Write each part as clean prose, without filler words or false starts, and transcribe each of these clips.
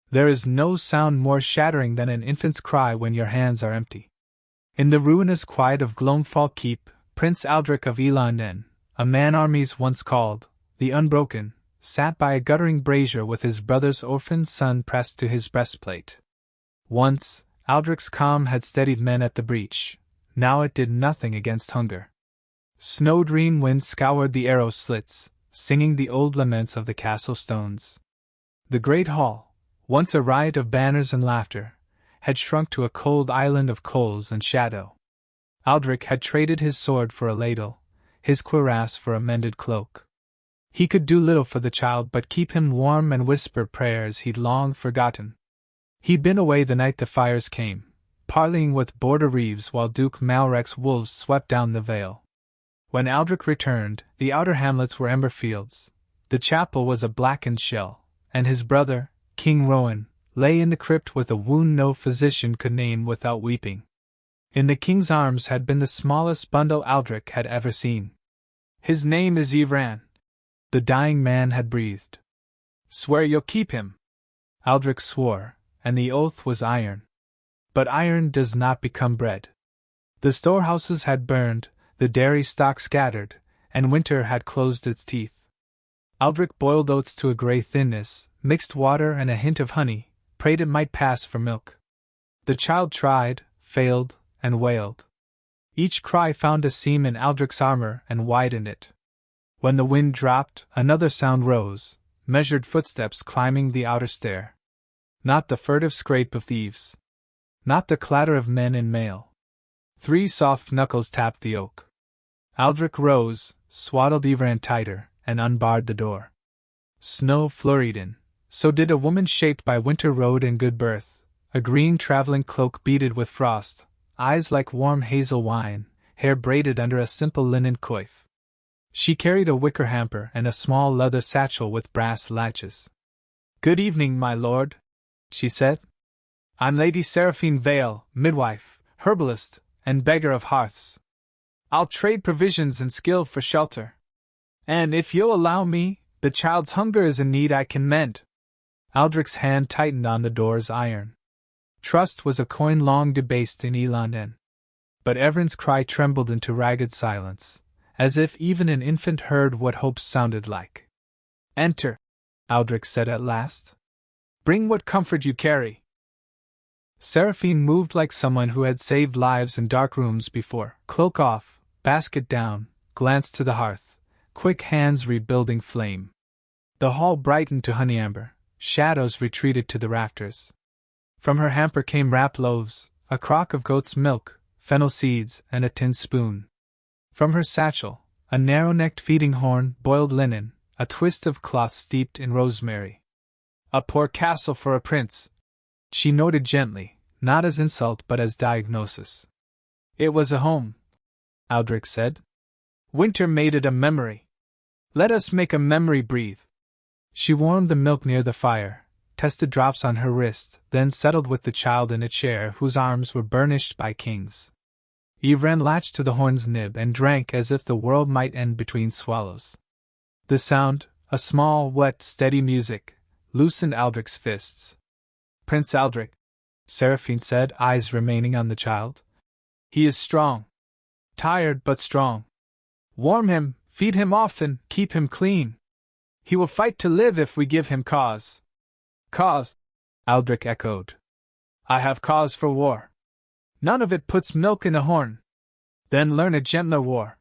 There is no sound more shattering than an infant's cry when your hands are empty. In the ruinous quiet of Glomfall Keep, Prince Aldrich of Elanden, a man armies once called the Unbroken, sat by a guttering brazier with his brother's orphaned son pressed to his breastplate. Once, Aldrich's calm had steadied men at the breach, now it did nothing against hunger. Snow-dream winds scoured the arrow slits, singing the old laments of the castle stones. The great hall, once a riot of banners and laughter, had shrunk to a cold island of coals and shadow. Aldrich had traded his sword for a ladle, his cuirass for a mended cloak. He could do little for the child but keep him warm and whisper prayers he'd long forgotten. He'd been away the night the fires came, parleying with Border Reeves while Duke Malrek's wolves swept down the vale. When Aldrich returned, the outer hamlets were ember fields, the chapel was a blackened shell, and his brother, King Rowan, lay in the crypt with a wound no physician could name without weeping. In the king's arms had been the smallest bundle Aldrich had ever seen. "His name is Ivran," the dying man had breathed. "Swear you'll keep him." Aldrich swore, and the oath was iron. But iron does not become bread. The storehouses had burned, the dairy stock scattered, and winter had closed its teeth. Aldrich boiled oats to a grey thinness, mixed water and a hint of honey, prayed it might pass for milk. The child tried, failed, and wailed. Each cry found a seam in Aldrich's armor and widened it. When the wind dropped, another sound rose, measured footsteps climbing the outer stair. Not the furtive scrape of thieves. Not the clatter of men in mail. 3 soft knuckles tapped the oak. Aldrich rose, swaddled Ivran tighter, and unbarred the door. Snow flurried in. So did a woman shaped by winter road and good birth, a green traveling cloak beaded with frost, eyes like warm hazel wine, hair braided under a simple linen coif. She carried a wicker hamper and a small leather satchel with brass latches. "Good evening, my lord," she said. "I'm Lady Seraphine Vale, midwife, herbalist, and beggar of hearths. I'll trade provisions and skill for shelter. And if you'll allow me, the child's hunger is a need I can mend." Aldrich's hand tightened on the door's iron. Trust was a coin long debased in Elanden. But Evren's cry trembled into ragged silence, as if even an infant heard what hope sounded like. "Enter," Aldrich said at last. "Bring what comfort you carry." Seraphine moved like someone who had saved lives in dark rooms before, cloak off, basket down, glanced to the hearth, quick hands rebuilding flame. The hall brightened to honey amber, shadows retreated to the rafters. From her hamper came wrapped loaves, a crock of goat's milk, fennel seeds, and a tin spoon. From her satchel, a narrow-necked feeding horn, boiled linen, a twist of cloth steeped in rosemary. "A poor castle for a prince," she noted gently, not as insult but as diagnosis. "It was a home," Aldrich said. "Winter made it a memory. Let us make a memory breathe." She warmed the milk near the fire, tested drops on her wrist, then settled with the child in a chair whose arms were burnished by kings. Ivran latched to the horn's nib and drank as if the world might end between swallows. The sound, a small, wet, steady music, loosened Aldrich's fists. "Prince Aldrich," Seraphine said, eyes remaining on the child. "He is strong. Tired but strong. Warm him, feed him often, keep him clean. He will fight to live if we give him cause." "Cause?" Aldrich echoed. "I have cause for war. None of it puts milk in a horn. Then learn a gentler war."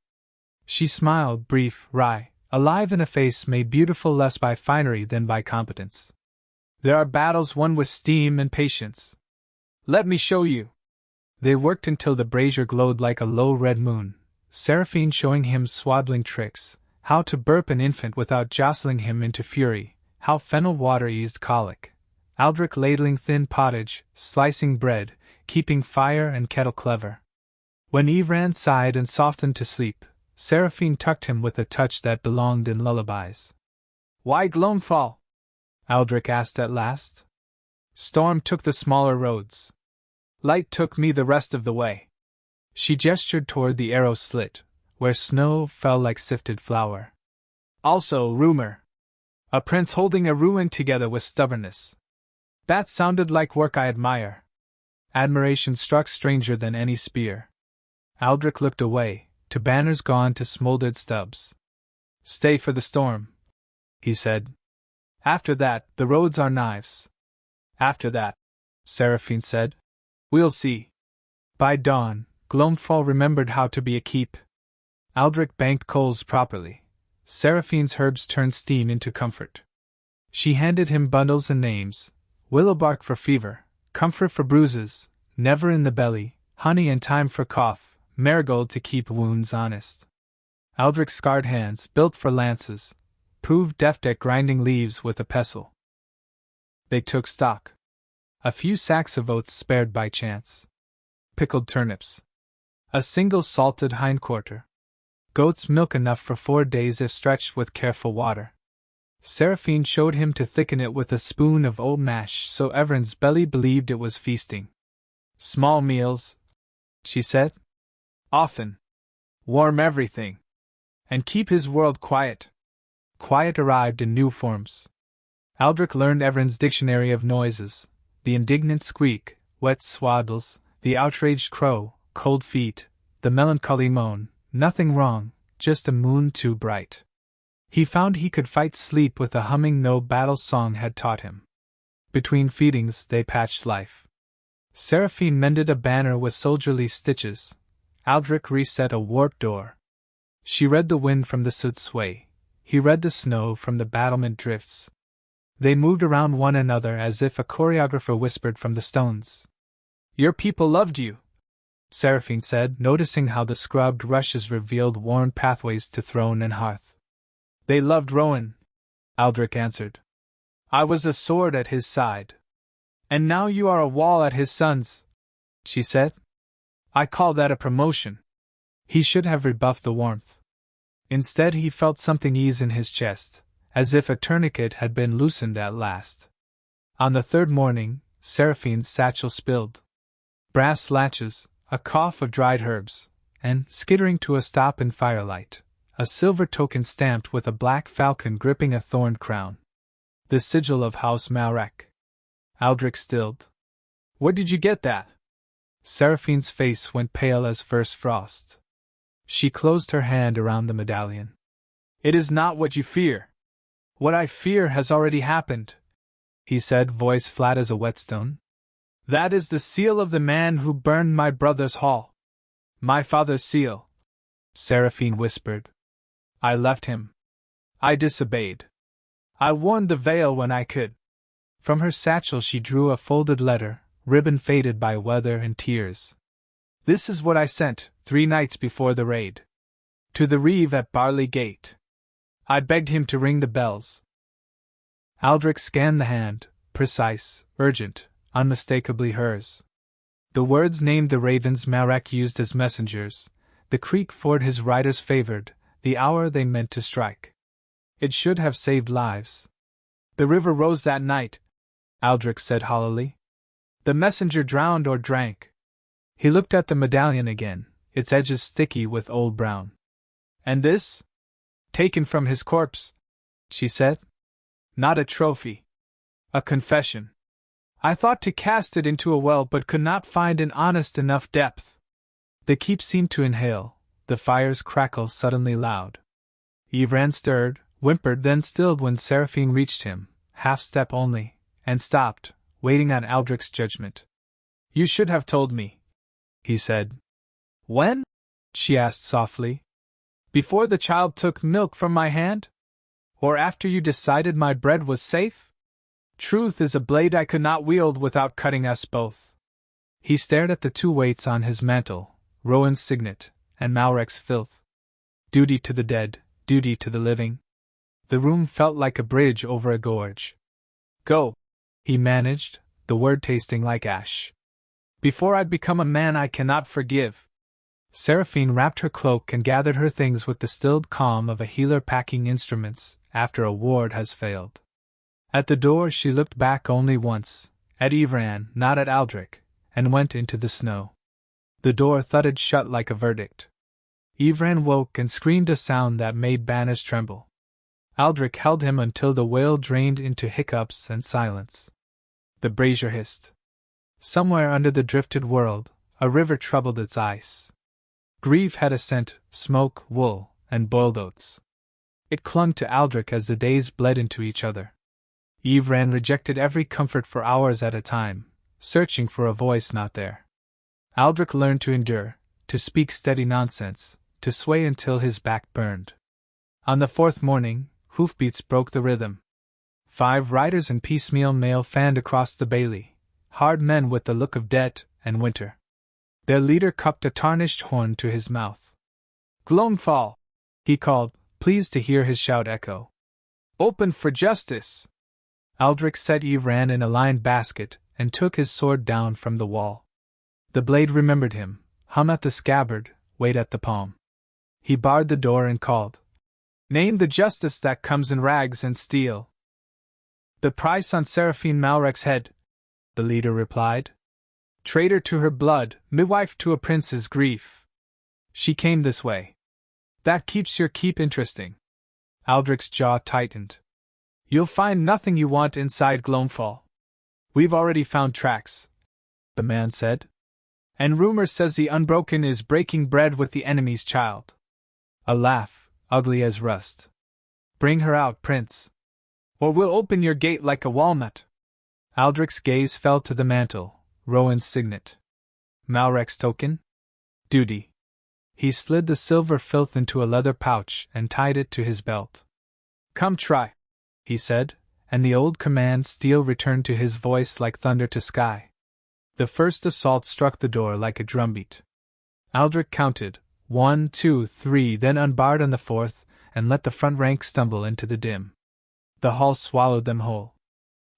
She smiled, brief, wry, alive in a face made beautiful less by finery than by competence. "There are battles won with steam and patience. Let me show you." They worked until the brazier glowed like a low red moon, Seraphine showing him swaddling tricks, how to burp an infant without jostling him into fury, how fennel water eased colic, Aldrich ladling thin pottage, slicing bread, keeping fire and kettle clever. When Ivran sighed and softened to sleep, Seraphine tucked him with a touch that belonged in lullabies. "Why Glomfall?" Aldrich asked at last. "Storm took the smaller roads. Light took me the rest of the way." She gestured toward the arrow slit, where snow fell like sifted flour. "Also rumor. A prince holding a ruin together with stubbornness. That sounded like work I admire. Admiration struck stranger than any spear. Aldrich looked away, to banners gone to smoldered stubs. Stay for the storm, he said. After that, the roads are knives. After that, Seraphine said, we'll see. By dawn, Gloamfall remembered how to be a keep. Aldrich banked coals properly. Seraphine's herbs turned steam into comfort. She handed him bundles and names: willowbark for fever, comfort for bruises, never in the belly, honey and thyme for cough, marigold to keep wounds honest. Aldrich's scarred hands, built for lances, proved deft at grinding leaves with a pestle. They took stock. A few sacks of oats spared by chance. Pickled turnips. A single salted hindquarter. Goat's milk enough for 4 days if stretched with careful water. Seraphine showed him to thicken it with a spoon of oat mash so Everin's belly believed it was feasting. Small meals, she said. Often. Warm everything. And keep his world quiet. Quiet arrived in new forms. Aldrich learned Everin's dictionary of noises: the indignant squeak, wet swaddles, the outraged crow, cold feet, the melancholy moan, nothing wrong, just a moon too bright. He found he could fight sleep with the humming no battle song had taught him. Between feedings they patched life. Seraphine mended a banner with soldierly stitches. Aldrich reset a warped door. She read the wind from the soot's sway. He read the snow from the battlement drifts. They moved around one another as if a choreographer whispered from the stones. Your people loved you, Seraphine said, noticing how the scrubbed rushes revealed worn pathways to throne and hearth. They loved Rowan, Aldrich answered. I was a sword at his side. And now you are a wall at his son's, she said. I call that a promotion. He should have rebuffed the warmth. Instead he felt something ease in his chest, as if a tourniquet had been loosened at last. On the third morning, Seraphine's satchel spilled. Brass latches, a cough of dried herbs, and, skittering to a stop in Firelight, a silver token stamped with a black falcon gripping a thorned crown. The sigil of House Malrek. Aldrich stilled. Where did you get that? Seraphine's face went pale as first frost. She closed her hand around the medallion. It is not what you fear. What I fear has already happened, he said, voice flat as a whetstone. That is the seal of the man who burned my brother's hall. My father's seal, Seraphine whispered. I left him. I disobeyed. I warned the veil when I could. From her satchel she drew a folded letter, ribbon faded by weather and tears. This is what I sent, 3 nights before the raid. To the reeve at Barley Gate. I begged him to ring the bells. Aldrich scanned the hand, precise, urgent, unmistakably hers. The words named the ravens Malrek used as messengers, the creek ford his riders favored, the hour they meant to strike. It should have saved lives. The river rose that night, Aldrich said hollowly. The messenger drowned or drank. He looked at the medallion again, its edges sticky with old brown. And this? Taken from his corpse, she said. Not a trophy. A confession. I thought to cast it into a well but could not find an honest enough depth. The keep seemed to inhale, the fire's crackle suddenly loud. Yvran stirred, whimpered, then stilled when Seraphine reached him, half-step only, and stopped, waiting on Aldrich's judgment. You should have told me, he said. When? She asked softly. Before the child took milk from my hand? Or after you decided my bread was safe? Truth is a blade I could not wield without cutting us both. He stared at the 2 weights on his mantle, Rowan's signet, and Malrek's filth. Duty to the dead, duty to the living. The room felt like a bridge over a gorge. Go, he managed, the word tasting like ash. Before I'd become a man I cannot forgive. Seraphine wrapped her cloak and gathered her things with the stilled calm of a healer packing instruments after a ward has failed. At the door she looked back only once, at Yvran, not at Aldrich, and went into the snow. The door thudded shut like a verdict. Yvran woke and screamed a sound that made banners tremble. Aldrich held him until the wail drained into hiccups and silence. The brazier hissed. Somewhere under the drifted world, a river troubled its ice. Grief had a scent: smoke, wool, and boiled oats. It clung to Aldrich as the days bled into each other. Ivran rejected every comfort for hours at a time, searching for a voice not there. Aldrich learned to endure, to speak steady nonsense, to sway until his back burned. On the fourth morning, hoofbeats broke the rhythm. 5 riders in piecemeal mail fanned across the bailey, hard men with the look of debt and winter. Their leader cupped a tarnished horn to his mouth. "Glomfall!" he called, pleased to hear his shout echo. "Open for justice!" Aldrich set Ivran in a lined basket and took his sword down from the wall. The blade remembered him, hum at the scabbard, wait at the palm. He barred the door and called, "Name the justice that comes in rags and steel." "The price on Seraphine Malrek's head," the leader replied. "Traitor to her blood, midwife to a prince's grief. She came this way. That keeps your keep interesting." Aldrich's jaw tightened. "You'll find nothing you want inside Glomfall. We've already found tracks," the man said. "And rumor says the Unbroken is breaking bread with the enemy's child." A laugh, ugly as rust. "Bring her out, Prince. Or we'll open your gate like a walnut." Aldrich's gaze fell to the mantle, Rowan's signet. Malrek's token? Duty. He slid the silver filth into a leather pouch and tied it to his belt. "Come try," he said, and the old command steel returned to his voice like thunder to sky. The first assault struck the door like a drumbeat. Aldrich counted, 1, 2, 3, then unbarred on the fourth, and let the front rank stumble into the dim. The hall swallowed them whole.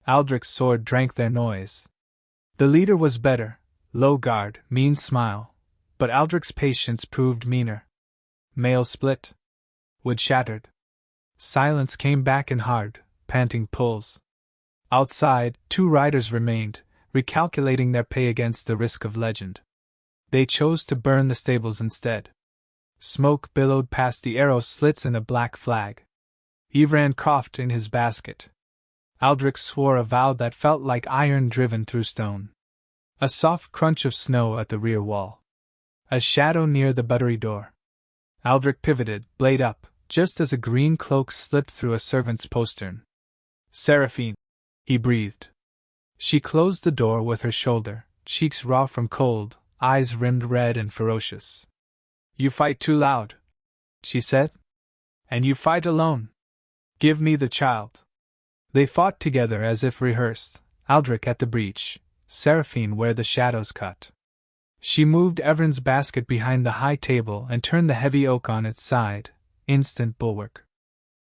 Aldrich's sword drank their noise. The leader was better, low guard, mean smile, but Aldrich's patience proved meaner. Mail split. Wood shattered. Silence came back in hard, panting pulls. Outside, 2 riders remained, recalculating their pay against the risk of legend. They chose to burn the stables instead. Smoke billowed past the arrow slits in a black flag. Ivran coughed in his basket. Aldrich swore a vow that felt like iron driven through stone. A soft crunch of snow at the rear wall. A shadow near the buttery door. Aldrich pivoted, blade up, just as a green cloak slipped through a servant's postern. "Seraphine," he breathed. She closed the door with her shoulder, cheeks raw from cold, eyes rimmed red and ferocious. "You fight too loud," she said. "And you fight alone. Give me the child." They fought together as if rehearsed, Aldrich at the breach, Seraphine where the shadows cut. She moved Evren's basket behind the high table and turned the heavy oak on its side, instant bulwark.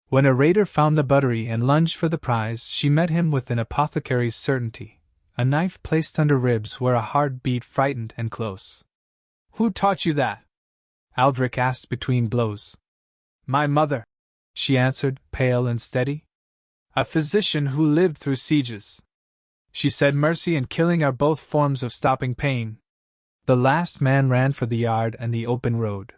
When a raider found the buttery and lunged for the prize, she met him with an apothecary's certainty, a knife placed under ribs where a heart beat frightened and close. "Who taught you that?" Aldrich asked between blows. "My mother," she answered, pale and steady. "A physician who lived through sieges. She said mercy and killing are both forms of stopping pain." The last man ran for the yard and the open road.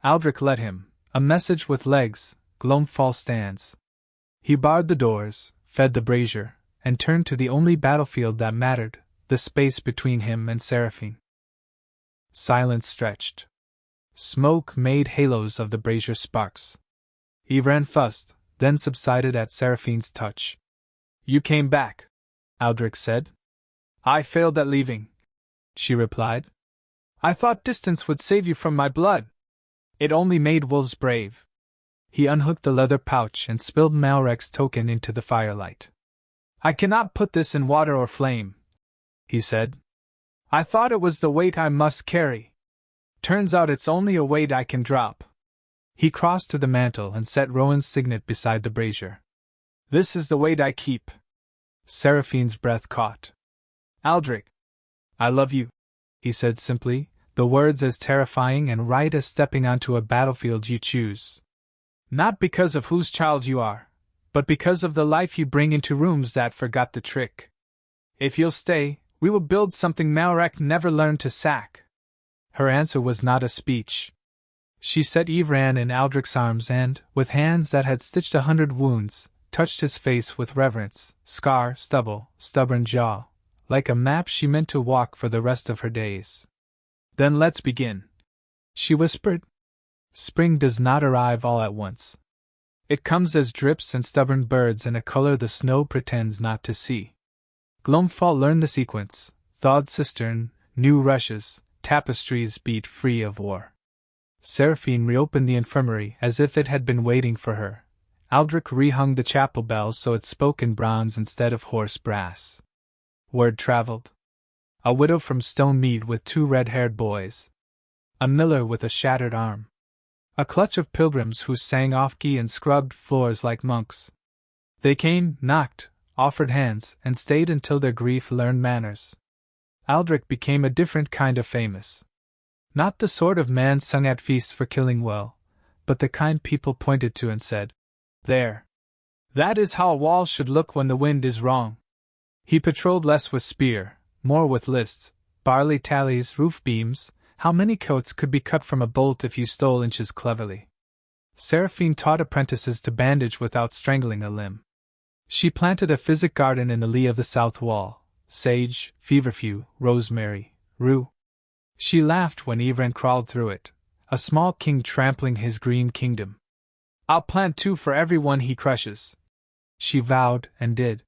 Aldrich led him, a message with legs, Glomfall stands. He barred the doors, fed the brazier, and turned to the only battlefield that mattered, the space between him and Seraphine. Silence stretched. Smoke made halos of the brazier sparks. Ivran fussed, then subsided at Seraphine's touch. "You came back," Aldrich said. "I failed at leaving," she replied. "I thought distance would save you from my blood. It only made wolves brave." He unhooked the leather pouch and spilled Malrek's token into the firelight. "I cannot put this in water or flame," he said. "I thought it was the weight I must carry. Turns out it's only a weight I can drop." He crossed to the mantel and set Rowan's signet beside the brazier. "This is the weight I keep." Seraphine's breath caught. "Aldrich, I love you," he said simply, the words as terrifying and right as stepping onto a battlefield you choose. "Not because of whose child you are, but because of the life you bring into rooms that forgot the trick. If you'll stay, we will build something Malrek never learned to sack." Her answer was not a speech. She set Ivran in Aldrich's arms and, with hands that had stitched 100 wounds, touched his face with reverence, scar, stubble, stubborn jaw. Like a map she meant to walk for the rest of her days. Then let's begin, she whispered. Spring does not arrive all at once. It comes as drips and stubborn birds in a color the snow pretends not to see. Gloamfall learned the sequence: thawed cistern, new rushes, tapestries beat free of war. Seraphine reopened the infirmary as if it had been waiting for her. Aldrich rehung the chapel bell so it spoke in bronze instead of hoarse brass. Word traveled. A widow from Stonemead with 2 red-haired boys. A miller with a shattered arm. A clutch of pilgrims who sang off-key and scrubbed floors like monks. They came, knocked, offered hands, and stayed until their grief learned manners. Aldrich became a different kind of famous. Not the sort of man sung at feasts for killing well, but the kind people pointed to and said, "There. That is how a wall should look when the wind is wrong." He patrolled less with spear, more with lists, barley tallies, roof beams, how many coats could be cut from a bolt if you stole inches cleverly. Seraphine taught apprentices to bandage without strangling a limb. She planted a physic garden in the lee of the south wall: sage, feverfew, rosemary, rue. She laughed when Yvran crawled through it, a small king trampling his green kingdom. "I'll plant 2 for every one he crushes," she vowed, and did.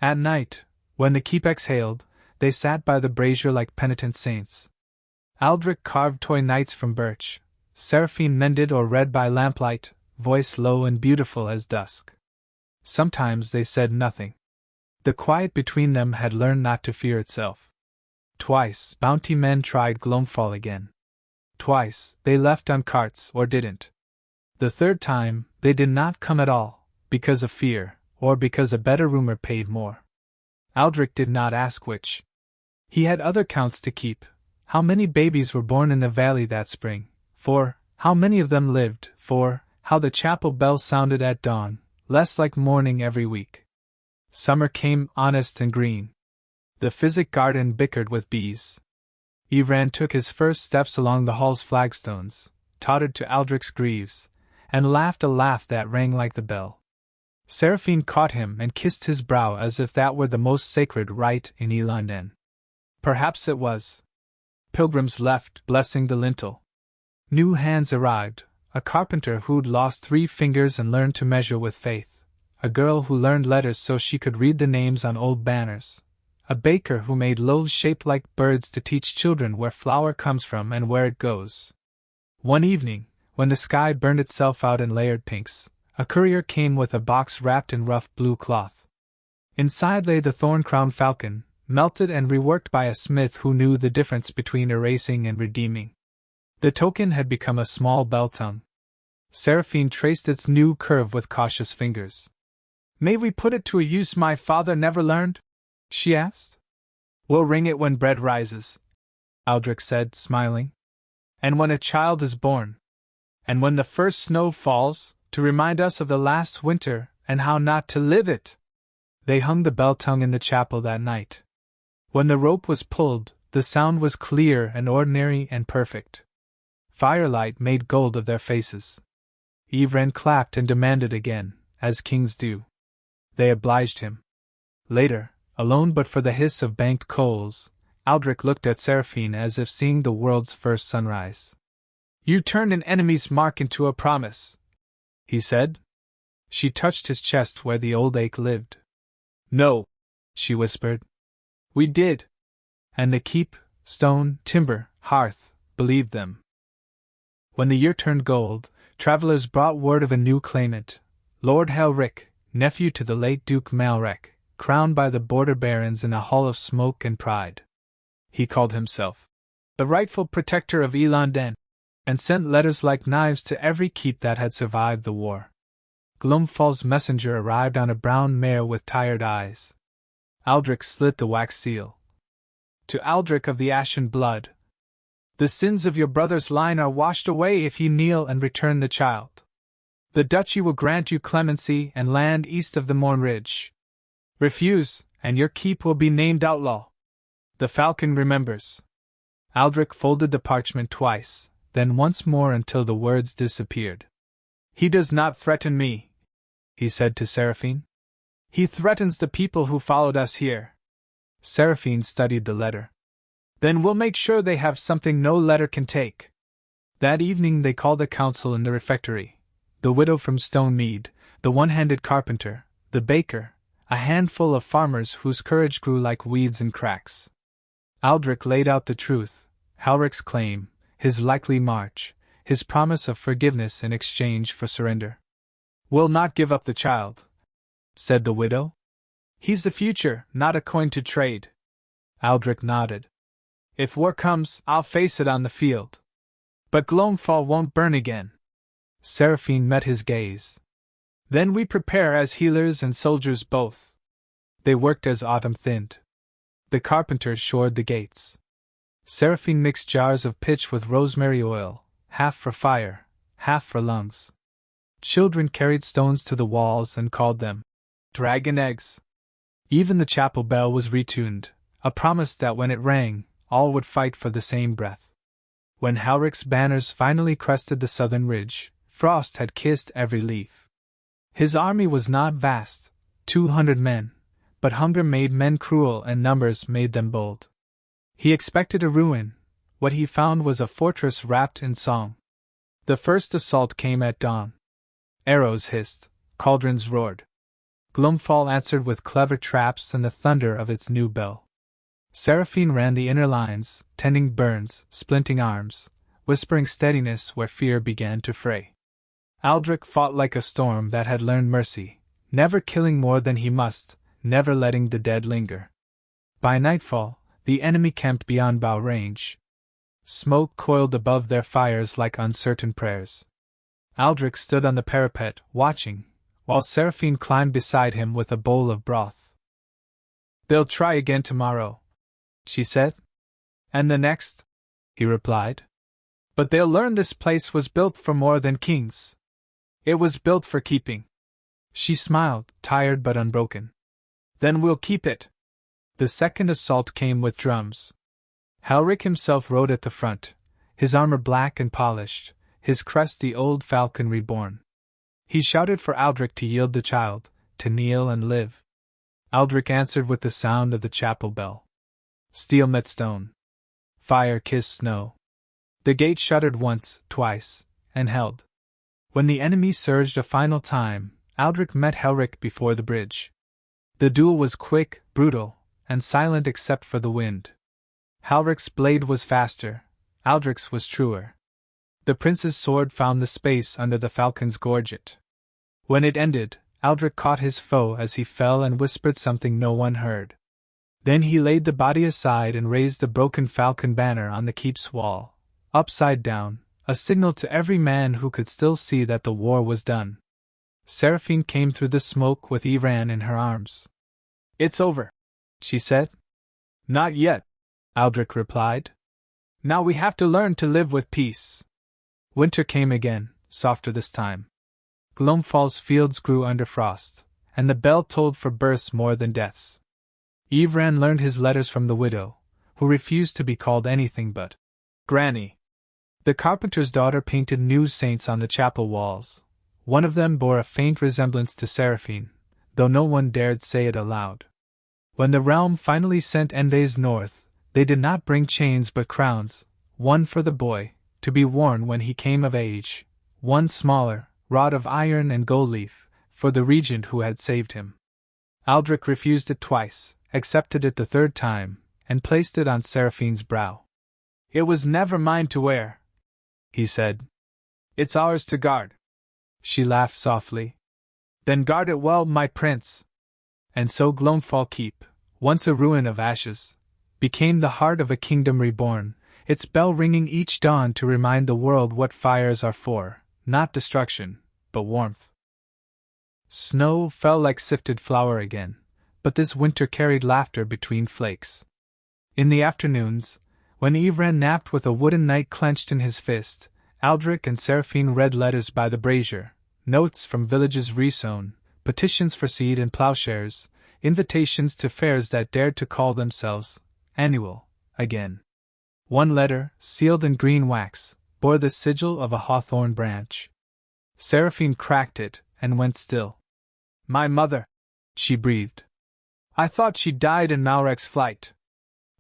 At night, when the keep exhaled, they sat by the brazier like penitent saints. Aldrich carved toy knights from birch. Seraphine mended or read by lamplight, voice low and beautiful as dusk. Sometimes they said nothing. The quiet between them had learned not to fear itself. Twice, bounty men tried Gloamfall again. Twice, they left on carts or didn't. The third time, they did not come at all, because of fear, or because a better rumor paid more. Aldrich did not ask which. He had other counts to keep: how many babies were born in the valley that spring, for how many of them lived, for how the chapel bells sounded at dawn, less like morning every week. Summer came, honest and green. The physic garden bickered with bees. Yvran took his first steps along the hall's flagstones, tottered to Aldrich's greaves, and laughed a laugh that rang like the bell. Seraphine caught him and kissed his brow as if that were the most sacred rite in Elanden. Perhaps it was. Pilgrims left, blessing the lintel. New hands arrived: a carpenter who'd lost 3 fingers and learned to measure with faith, a girl who learned letters so she could read the names on old banners, a baker who made loaves shaped like birds to teach children where flour comes from and where it goes. One evening, when the sky burned itself out in layered pinks, a courier came with a box wrapped in rough blue cloth. Inside lay the thorn-crowned falcon, melted and reworked by a smith who knew the difference between erasing and redeeming. The token had become a small bell tongue. Seraphine traced its new curve with cautious fingers. "May we put it to a use my father never learned?" she asked. "We'll ring it when bread rises," Aldrich said, smiling. "And when a child is born. And when the first snow falls, to remind us of the last winter and how not to live it." They hung the bell tongue in the chapel that night. When the rope was pulled, the sound was clear and ordinary and perfect. Firelight made gold of their faces. Yvran clapped and demanded again, as kings do. They obliged him. Later, alone but for the hiss of banked coals, Aldrich looked at Seraphine as if seeing the world's first sunrise. "You turned an enemy's mark into a promise," he said. She touched his chest where the old ache lived. "No," she whispered. "We did." And the keep, stone, timber, hearth, believed them. When the year turned gold, travelers brought word of a new claimant, Lord Helric, nephew to the late Duke Malrek, crowned by the border barons in a hall of smoke and pride. He called himself the rightful protector of Elanden, and sent letters like knives to every keep that had survived the war. Gloamfall's messenger arrived on a brown mare with tired eyes. Aldrich slit the wax seal. To Aldrich of the Ashen Blood, "The sins of your brother's line are washed away if ye kneel and return the child. The duchy will grant you clemency and land east of the Morn Ridge. Refuse, and your keep will be named outlaw. The falcon remembers." Aldrich folded the parchment twice, then once more until the words disappeared. "He does not threaten me," he said to Seraphine. He threatens the people who followed us here. Seraphine studied the letter. Then we'll make sure they have something no letter can take. That evening they called a council in the refectory. The widow from Stone Mead, the one-handed carpenter, the baker, a handful of farmers whose courage grew like weeds in cracks. Aldrich laid out the truth, Halrich's claim, his likely march, his promise of forgiveness in exchange for surrender. We'll not give up the child, said the widow. He's the future, not a coin to trade. Aldrich nodded. If war comes, I'll face it on the field. But Gloamfall won't burn again. Seraphine met his gaze. Then we prepare as healers and soldiers both. They worked as autumn thinned. The carpenters shored the gates. Seraphine mixed jars of pitch with rosemary oil, half for fire, half for lungs. Children carried stones to the walls and called them dragon eggs. Even the chapel bell was retuned, a promise that when it rang, all would fight for the same breath. When Halrich's banners finally crested the southern ridge, frost had kissed every leaf. His army was not vast, 200 men, but hunger made men cruel and numbers made them bold. He expected a ruin. What he found was a fortress wrapped in song. The first assault came at dawn. Arrows hissed, cauldrons roared. Gloamfall answered with clever traps and the thunder of its new bell. Seraphine ran the inner lines, tending burns, splinting arms, whispering steadiness where fear began to fray. Aldrich fought like a storm that had learned mercy, never killing more than he must, never letting the dead linger. By nightfall, the enemy camped beyond bow range. Smoke coiled above their fires like uncertain prayers. Aldrich stood on the parapet, watching, while Seraphine climbed beside him with a bowl of broth. They'll try again tomorrow, she said. And the next, he replied. But they'll learn this place was built for more than kings. It was built for keeping. She smiled, tired but unbroken. Then we'll keep it. The second assault came with drums. Halrich himself rode at the front, his armor black and polished, his crest the old falcon reborn. He shouted for Aldrich to yield the child, to kneel and live. Aldrich answered with the sound of the chapel bell. Steel met stone. Fire kissed snow. The gate shuddered once, twice, and held. When the enemy surged a final time, Aldrich met Halrich before the bridge. The duel was quick, brutal, and silent except for the wind. Halrich's blade was faster, Aldrich's was truer. The prince's sword found the space under the falcon's gorget. When it ended, Aldrich caught his foe as he fell and whispered something no one heard. Then he laid the body aside and raised the broken falcon banner on the keep's wall, upside down, a signal to every man who could still see that the war was done. Seraphine came through the smoke with Iran in her arms. It's over, she said. Not yet, Aldrich replied. Now we have to learn to live with peace. Winter came again, softer this time. Gloamfall's fields grew under frost, and the bell tolled for births more than deaths. Ivran learned his letters from the widow, who refused to be called anything but Granny. The carpenter's daughter painted new saints on the chapel walls. One of them bore a faint resemblance to Seraphine, though no one dared say it aloud. When the realm finally sent envoys north, they did not bring chains but crowns, one for the boy, to be worn when he came of age, one smaller, wrought of iron and gold leaf, for the regent who had saved him. Aldrich refused it twice, accepted it the third time, and placed it on Seraphine's brow. It was never mine to wear, he said. It's ours to guard. She laughed softly. Then guard it well, my prince. And so Gloamfall Keep, once a ruin of ashes, became the heart of a kingdom reborn, its bell ringing each dawn to remind the world what fires are for, not destruction, but warmth. Snow fell like sifted flour again, but this winter carried laughter between flakes. In the afternoons, when Ivran napped with a wooden knight clenched in his fist, Aldrich and Seraphine read letters by the brazier, notes from villages resown, petitions for seed and plowshares, invitations to fairs that dared to call themselves annual again. One letter, sealed in green wax, bore the sigil of a hawthorn branch. Seraphine cracked it and went still. My mother, she breathed. I thought she died in Malrek's flight.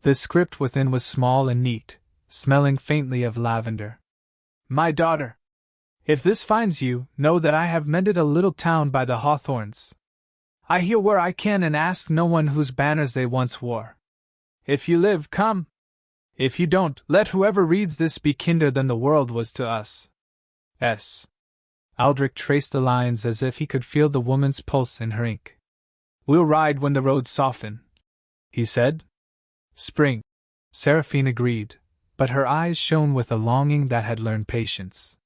The script within was small and neat, smelling faintly of lavender. My daughter, if this finds you, know that I have mended a little town by the hawthorns. I heal where I can and ask no one whose banners they once wore. If you live, come. If you don't, let whoever reads this be kinder than the world was to us. S. Aldrich traced the lines as if he could feel the woman's pulse in her ink. We'll ride when the roads soften, he said. Spring, Seraphine agreed, but her eyes shone with a longing that had learned patience.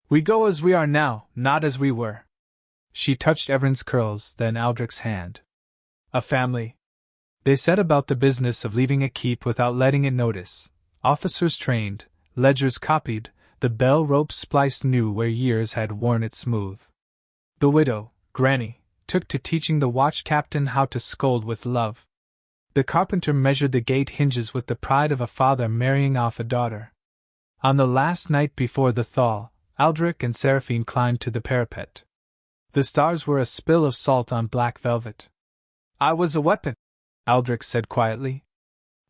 We go as we are now, not as we were. She touched Evren's curls, then Aldrich's hand. A family. They set about the business of leaving a keep without letting it notice. Officers trained, ledgers copied, the bell rope spliced new where years had worn it smooth. The widow, Granny, took to teaching the watch captain how to scold with love. The carpenter measured the gate hinges with the pride of a father marrying off a daughter. On the last night before the thaw, Aldrich and Seraphine climbed to the parapet. The stars were a spill of salt on black velvet. I was a weapon, Aldrich said quietly.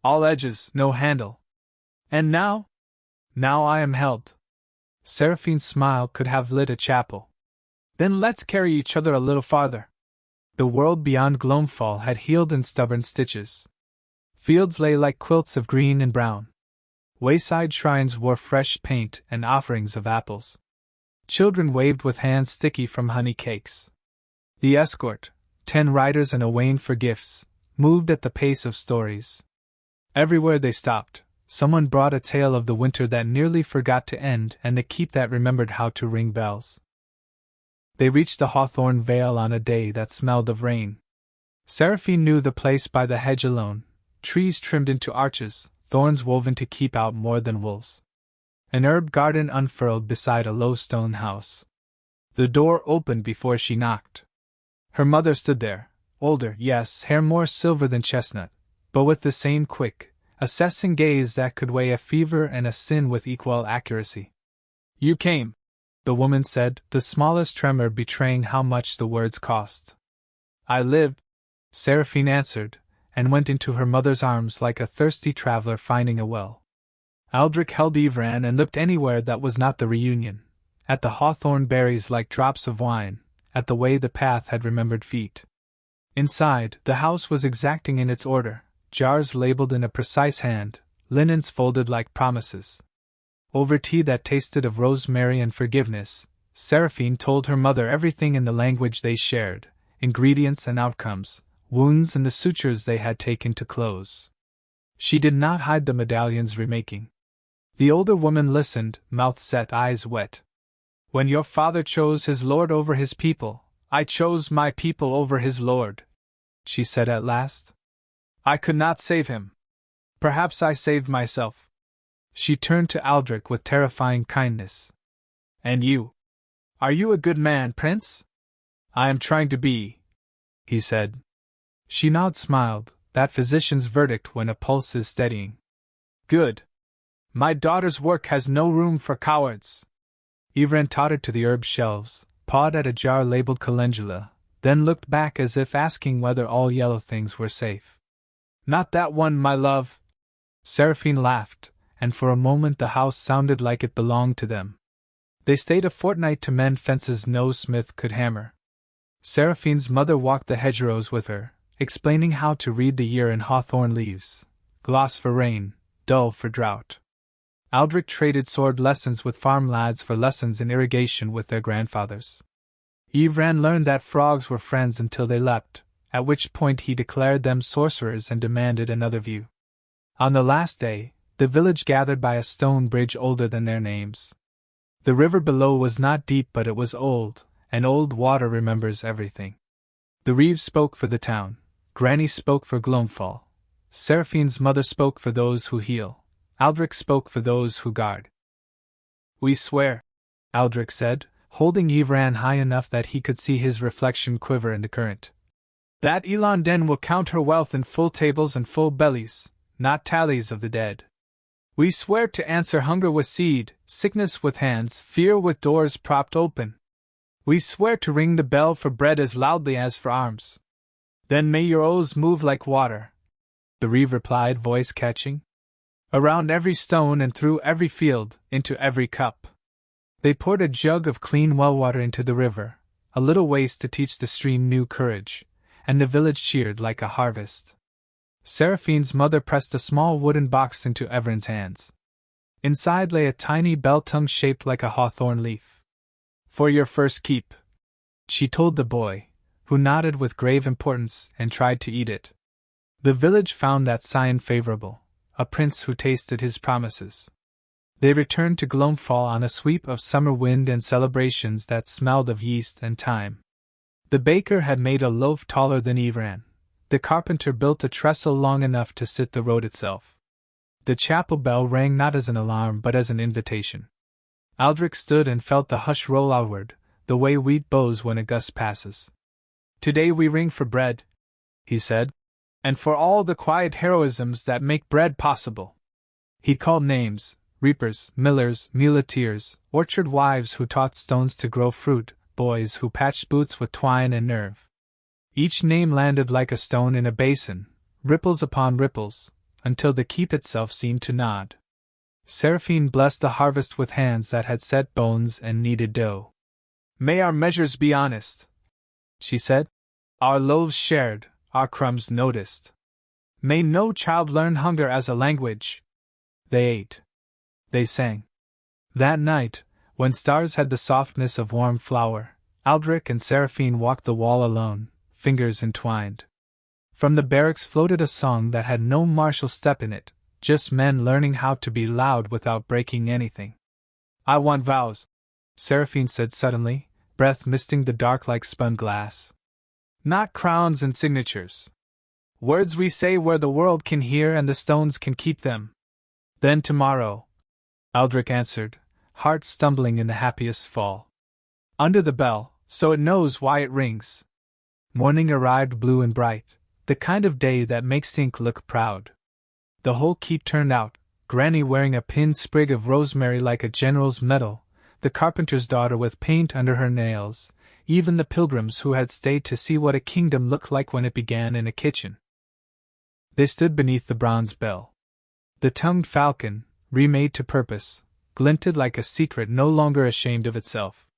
All edges, no handle. And now? Now I am held. Seraphine's smile could have lit a chapel. Then let's carry each other a little farther. The world beyond Gloamfall had healed in stubborn stitches. Fields lay like quilts of green and brown. Wayside shrines wore fresh paint and offerings of apples. Children waved with hands sticky from honey cakes. The escort, 10 riders and a wain for gifts, moved at the pace of stories. Everywhere they stopped, someone brought a tale of the winter that nearly forgot to end and the keep that remembered how to ring bells. They reached the hawthorn vale on a day that smelled of rain. Seraphine knew the place by the hedge alone, trees trimmed into arches, thorns woven to keep out more than wolves. An herb garden unfurled beside a low stone house. The door opened before she knocked. Her mother stood there, older, yes, hair more silver than chestnut, but with the same quick, assessing gaze that could weigh a fever and a sin with equal accuracy. You came, the woman said, the smallest tremor betraying how much the words cost. I lived, Seraphine answered, and went into her mother's arms like a thirsty traveler finding a well. Aldrich held Evran and looked anywhere that was not the reunion, at the hawthorn berries like drops of wine, at the way the path had remembered feet. Inside, the house was exacting in its order, jars labeled in a precise hand, linens folded like promises. Over tea that tasted of rosemary and forgiveness, Seraphine told her mother everything in the language they shared, ingredients and outcomes, wounds and the sutures they had taken to close. She did not hide the medallion's remaking. The older woman listened, mouth set, eyes wet. When your father chose his lord over his people, I chose my people over his lord, she said at last. I could not save him. Perhaps I saved myself. She turned to Aldrich with terrifying kindness. And you? Are you a good man, Prince? I am trying to be, he said. She nodded, smiled, that physician's verdict when a pulse is steadying. Good. My daughter's work has no room for cowards. Evran tottered to the herb shelves, pawed at a jar labeled calendula, then looked back as if asking whether all yellow things were safe. Not that one, my love. Seraphine laughed, and for a moment the house sounded like it belonged to them. They stayed a fortnight to mend fences no smith could hammer. Seraphine's mother walked the hedgerows with her, explaining how to read the year in hawthorn leaves, gloss for rain, dull for drought. Aldrich traded sword lessons with farm lads for lessons in irrigation with their grandfathers. Evran learned that frogs were friends until they leapt, at which point he declared them sorcerers and demanded another view. On the last day, the village gathered by a stone bridge older than their names. The river below was not deep, but it was old, and old water remembers everything. The Reeves spoke for the town, Granny spoke for Gloamfall, Seraphine's mother spoke for those who heal, Aldrich spoke for those who guard. We swear, Aldrich said, holding Evran high enough that he could see his reflection quiver in the current, that Elanden will count her wealth in full tables and full bellies, not tallies of the dead. We swear to answer hunger with seed, sickness with hands, fear with doors propped open. We swear to ring the bell for bread as loudly as for arms. Then may your oaths move like water, the reeve replied, voice catching. Around every stone and through every field, into every cup. They poured a jug of clean well water into the river, a little waste to teach the stream new courage, and the village cheered like a harvest. Seraphine's mother pressed a small wooden box into Evren's hands. Inside lay a tiny bell tongue shaped like a hawthorn leaf. For your first keep, she told the boy, who nodded with grave importance and tried to eat it. The village found that sign favorable, a prince who tasted his promises. They returned to Gloamfall on a sweep of summer wind and celebrations that smelled of yeast and thyme. The baker had made a loaf taller than Ivran. The carpenter built a trestle long enough to sit the road itself. The chapel bell rang not as an alarm but as an invitation. Aldrich stood and felt the hush roll outward, the way wheat bows when a gust passes. Today we ring for bread, he said, and for all the quiet heroisms that make bread possible. He called names: reapers, millers, muleteers, orchard wives who taught stones to grow fruit, boys who patched boots with twine and nerve. Each name landed like a stone in a basin, ripples upon ripples, until the keep itself seemed to nod. Seraphine blessed the harvest with hands that had set bones and kneaded dough. May our measures be honest, she said. Our loaves shared, our crumbs noticed. May no child learn hunger as a language. They ate. They sang. That night, when stars had the softness of warm flour, Aldrich and Seraphine walked the wall alone, fingers entwined. From the barracks floated a song that had no martial step in it, just men learning how to be loud without breaking anything. I want vows, Seraphine said suddenly, breath misting the dark like spun glass. Not crowns and signatures. Words we say where the world can hear and the stones can keep them. Then tomorrow, Aldrich answered, heart stumbling in the happiest fall. Under the bell, so it knows why it rings. Morning arrived blue and bright, the kind of day that makes Tink look proud. The whole keep turned out, Granny wearing a pinned sprig of rosemary like a general's medal, the carpenter's daughter with paint under her nails, even the pilgrims who had stayed to see what a kingdom looked like when it began in a kitchen. They stood beneath the bronze bell. The tongued falcon, remade to purpose, glinted like a secret no longer ashamed of itself.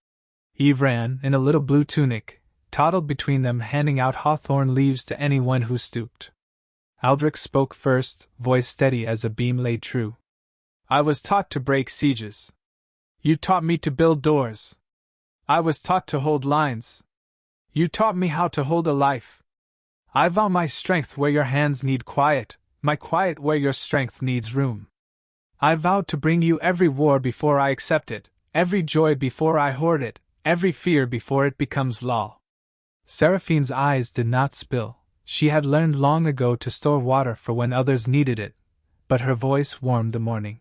Ivran, in a little blue tunic, toddled between them handing out hawthorn leaves to anyone who stooped. Aldrich spoke first, voice steady as a beam laid true. I was taught to break sieges. You taught me to build doors. I was taught to hold lines. You taught me how to hold a life. I vow my strength where your hands need quiet, my quiet where your strength needs room. I vow to bring you every war before I accept it, every joy before I hoard it, every fear before it becomes law. Seraphine's eyes did not spill. She had learned long ago to store water for when others needed it, but her voice warmed the morning.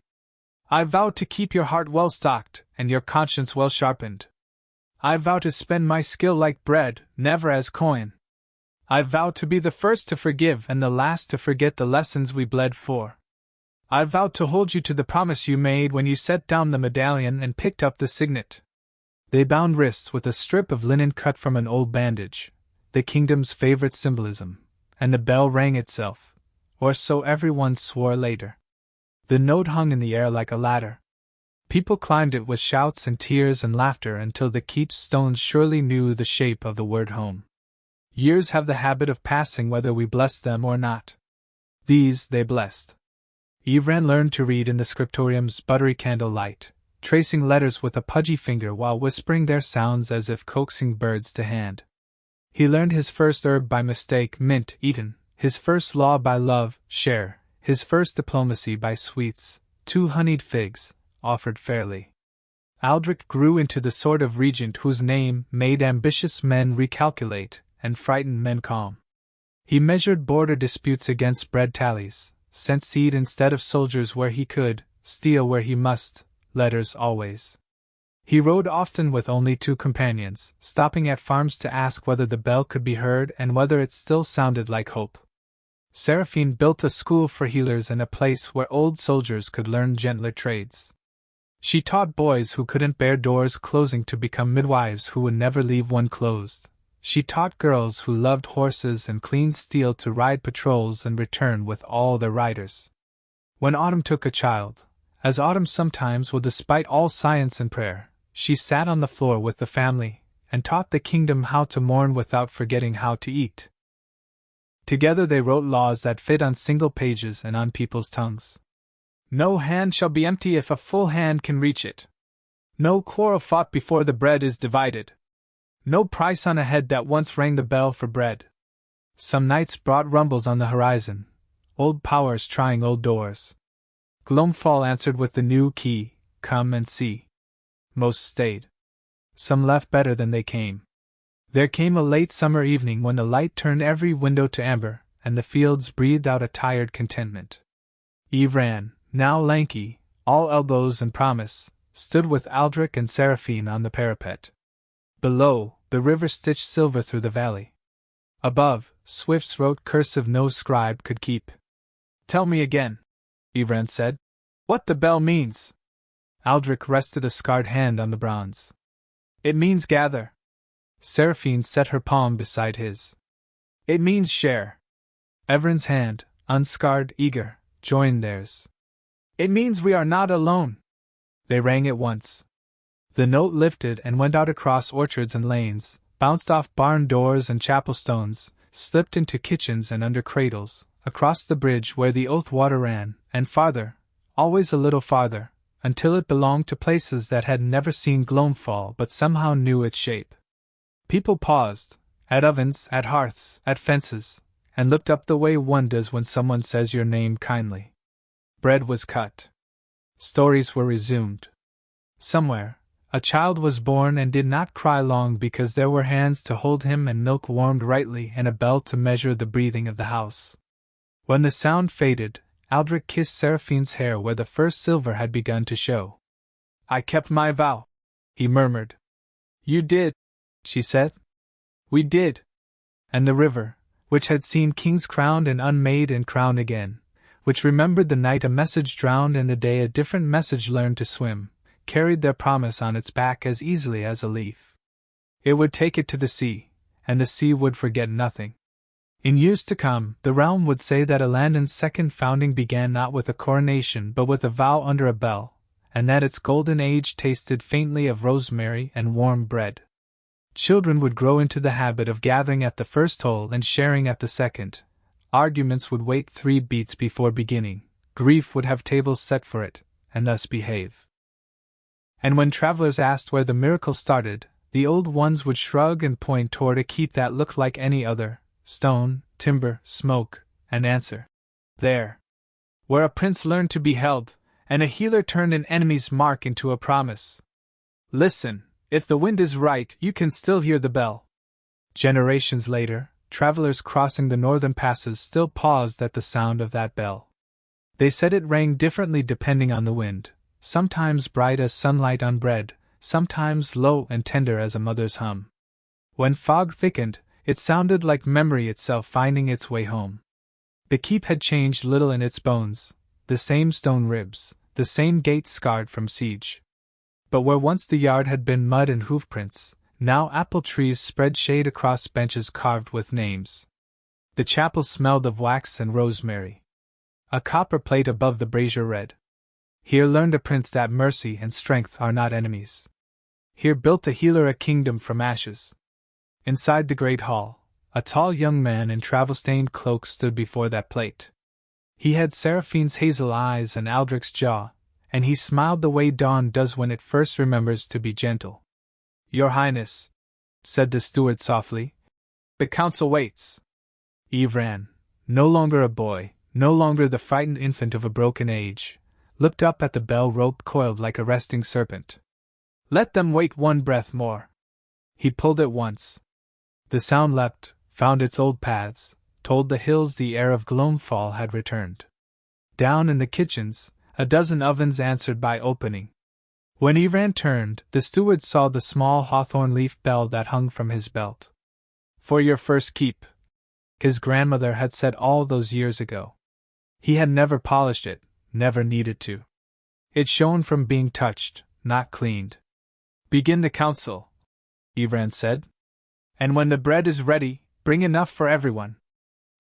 I vow to keep your heart well stocked and your conscience well sharpened. I vow to spend my skill like bread, never as coin. I vow to be the first to forgive and the last to forget the lessons we bled for. I vow to hold you to the promise you made when you set down the medallion and picked up the signet. They bound wrists with a strip of linen cut from an old bandage, the kingdom's favorite symbolism, and the bell rang itself, or so everyone swore later. The note hung in the air like a ladder. People climbed it with shouts and tears and laughter until the keep's stones surely knew the shape of the word home. Years have the habit of passing whether we bless them or not. These they blessed. Ivran learned to read in the scriptorium's buttery candle light, tracing letters with a pudgy finger while whispering their sounds as if coaxing birds to hand. He learned his first herb by mistake, mint, eaten, his first law by love, share, his first diplomacy by sweets, 2 honeyed figs, offered fairly. Aldrich grew into the sort of regent whose name made ambitious men recalculate and frightened men calm. He measured border disputes against bread tallies, sent seed instead of soldiers where he could, steel where he must, letters always. He rode often with only 2 companions, stopping at farms to ask whether the bell could be heard and whether it still sounded like hope. Seraphine built a school for healers and a place where old soldiers could learn gentler trades. She taught boys who couldn't bear doors closing to become midwives who would never leave one closed. She taught girls who loved horses and clean steel to ride patrols and return with all their riders. When autumn took a child, as autumn sometimes will despite all science and prayer, she sat on the floor with the family, and taught the kingdom how to mourn without forgetting how to eat. Together they wrote laws that fit on single pages and on people's tongues. No hand shall be empty if a full hand can reach it. No quarrel fought before the bread is divided. No price on a head that once rang the bell for bread. Some nights brought rumbles on the horizon, old powers trying old doors. Gloamfall answered with the new key, come and see. Most stayed. Some left better than they came. There came a late summer evening when the light turned every window to amber, and the fields breathed out a tired contentment. Eve ran, now lanky, all elbows and promise, stood with Aldrich and Seraphine on the parapet. Below, the river stitched silver through the valley. Above, Swift's wrote cursive no scribe could keep. Tell me again, Evran said, what the bell means. Aldrich rested a scarred hand on the bronze. It means gather. Seraphine set her palm beside his. It means share. Evren's hand, unscarred, eager, joined theirs. It means we are not alone. They rang at once. The note lifted and went out across orchards and lanes, bounced off barn doors and chapel stones, slipped into kitchens and under cradles, across the bridge where the oath water ran, and farther, always a little farther, until it belonged to places that had never seen Gloamfall but somehow knew its shape. People paused, at ovens, at hearths, at fences, and looked up the way one does when someone says your name kindly. Bread was cut. Stories were resumed. Somewhere, a child was born and did not cry long because there were hands to hold him and milk warmed rightly and a bell to measure the breathing of the house. When the sound faded, Aldrich kissed Seraphine's hair where the first silver had begun to show. I kept my vow, he murmured. You did, she said. We did. And the river, which had seen kings crowned and unmade and crowned again, which remembered the night a message drowned and the day a different message learned to swim, carried their promise on its back as easily as a leaf. It would take it to the sea, and the sea would forget nothing. In years to come, the realm would say that Alandan's second founding began not with a coronation but with a vow under a bell, and that its golden age tasted faintly of rosemary and warm bread. Children would grow into the habit of gathering at the first toll and sharing at the second. Arguments would wait 3 beats before beginning, grief would have tables set for it, and thus behave. And when travelers asked where the miracle started, the old ones would shrug and point toward a keep that looked like any other, stone, timber, smoke, and answer, there. Where a prince learned to be held, and a healer turned an enemy's mark into a promise. Listen, if the wind is right, you can still hear the bell. Generations later, travelers crossing the northern passes still paused at the sound of that bell. They said it rang differently depending on the wind, sometimes bright as sunlight on bread, sometimes low and tender as a mother's hum. When fog thickened, it sounded like memory itself finding its way home. The keep had changed little in its bones, the same stone ribs, the same gates scarred from siege. But where once the yard had been mud and hoofprints, now apple trees spread shade across benches carved with names. The chapel smelled of wax and rosemary. A copper plate above the brazier read, Here learned a prince that mercy and strength are not enemies. Here built a healer a kingdom from ashes. Inside the great hall, a tall young man in travel-stained cloak stood before that plate. He had Seraphine's hazel eyes and Aldrich's jaw, and he smiled the way dawn does when it first remembers to be gentle. Your Highness, said the steward softly, the council waits. Eve ran, no longer a boy, no longer the frightened infant of a broken age, looked up at the bell rope coiled like a resting serpent. Let them wait 1 breath more. He pulled it once. The sound leapt, found its old paths, told the hills the air of Gloamfall had returned. Down in the kitchens, a dozen ovens answered by opening. When Evran turned, the steward saw the small hawthorn leaf bell that hung from his belt. For your first keep, his grandmother had said all those years ago. He had never polished it, never needed to. It shone from being touched, not cleaned. Begin the council, Ivran said. And when the bread is ready, bring enough for everyone.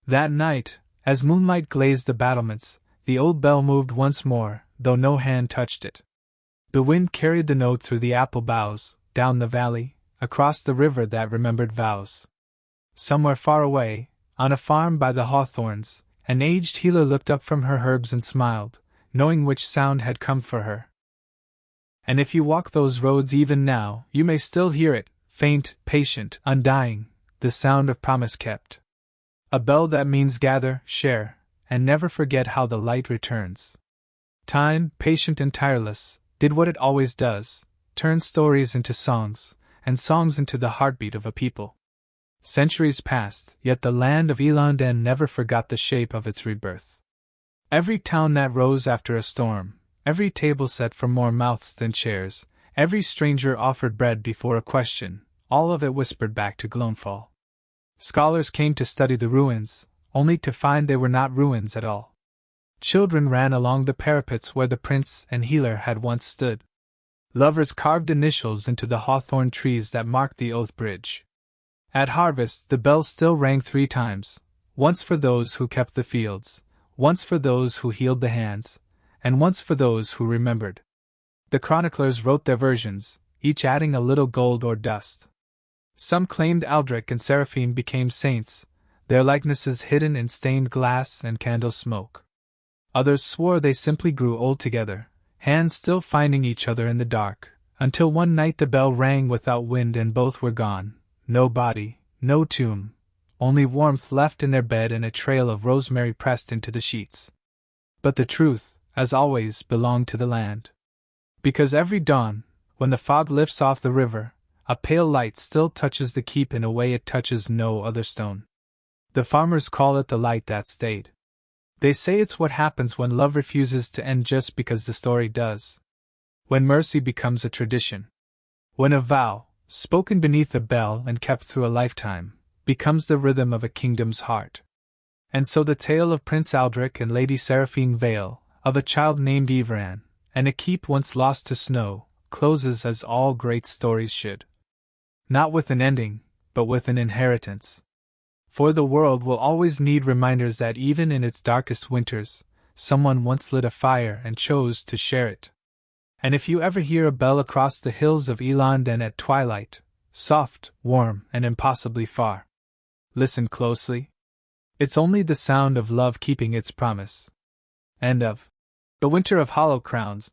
That night, as moonlight glazed the battlements, the old bell moved once more, though no hand touched it. The wind carried the note through the apple boughs, down the valley, across the river that remembered vows. Somewhere far away, on a farm by the hawthorns, an aged healer looked up from her herbs and smiled, knowing which sound had come for her. And if you walk those roads even now, you may still hear it, faint, patient, undying, the sound of promise kept. A bell that means gather, share, and never forget how the light returns. Time, patient and tireless, did what it always does, turn stories into songs, and songs into the heartbeat of a people. Centuries passed, yet the land of Elanden never forgot the shape of its rebirth. Every town that rose after a storm, every table set for more mouths than chairs, every stranger offered bread before a question, all of it whispered back to Glonefall. Scholars came to study the ruins, only to find they were not ruins at all. Children ran along the parapets where the prince and healer had once stood. Lovers carved initials into the hawthorn trees that marked the oath bridge. At harvest, the bells still rang 3 times, once for those who kept the fields, once for those who healed the hands, and once for those who remembered. The chroniclers wrote their versions, each adding a little gold or dust. Some claimed Aldrich and Seraphine became saints, their likenesses hidden in stained glass and candle smoke. Others swore they simply grew old together, hands still finding each other in the dark, until one night the bell rang without wind and both were gone, no body, no tomb, only warmth left in their bed and a trail of rosemary pressed into the sheets. But the truth, as always, belonged to the land. Because every dawn, when the fog lifts off the river, a pale light still touches the keep in a way it touches no other stone. The farmers call it the light that stayed. They say it's what happens when love refuses to end just because the story does. When mercy becomes a tradition. When a vow, spoken beneath a bell and kept through a lifetime, becomes the rhythm of a kingdom's heart. And so the tale of Prince Aldrich and Lady Seraphine Vale, of a child named Ivran, and a keep once lost to snow, closes as all great stories should. Not with an ending, but with an inheritance. For the world will always need reminders that even in its darkest winters, someone once lit a fire and chose to share it. And if you ever hear a bell across the hills of Elanden at twilight, soft, warm, and impossibly far, listen closely. It's only the sound of love keeping its promise. And of the winter of hollow crowns,